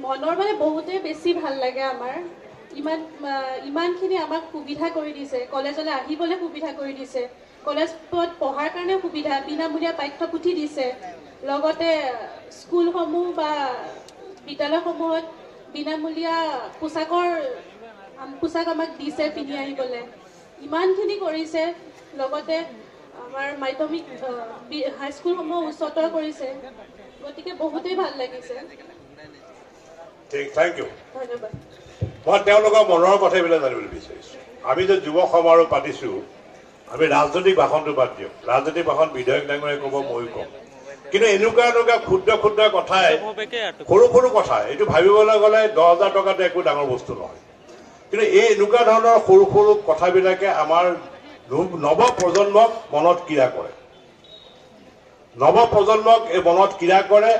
মনৰ মানে বহুতে বেছি ভাল লাগে আমাৰ ইমানখিনি আমাক সুবিধা কৰি দিছে কলেজলৈ আহিবলৈ সুবিধা কৰি দিছে কলেজত পঢ়াৰ কাৰণে সুবিধা বিনামূলীয়া পাঠ্যপুথি দিছে লগতে স্কুলসমূহ বা বিদ্যালয়সমূহত বিনামূলীয়া পোছাক আমাক দিছে পিন্ধি আহিবলৈ ইমানখিনি কৰিছে লগতে আমাৰ মাধ্যমিক হাইস্কুলসমূহ উচ্চতৰ কৰিছে গতিকে বহুতেই ভাল লাগিছে ঠিক থ্যাংক ইউ ধন্যবাদ মই তেওঁলোকৰ মনৰ কথাবিলাক জানিবলৈ বিচাৰিছোঁ আমি যে যুৱ সমাৰোহ পাতিছোঁ আমি ৰাজনৈতিক ভাষণটো বাদ দিওঁ ৰাজনৈতিক ভাষণ বিধায়ক ডাঙৰীয়াই ক'ব ময়ো ক'ম কিন্তু এনেকুৱা ক্ষুদ্ৰ ক্ষুদ্ৰ কথাই সৰু সৰু কথা এইটো ভাবিবলৈ গ'লে 10,000 টকাতে একো ডাঙৰ বস্তু নহয় কিন্তু এই এনেকুৱা ধৰণৰ সৰু সৰু কথাবিলাকে আমাৰ নৱ প্ৰজন্মক মনত ক্ৰিয়া কৰে নৱ প্ৰজন্মক এই মনত ক্ৰিয়া কৰে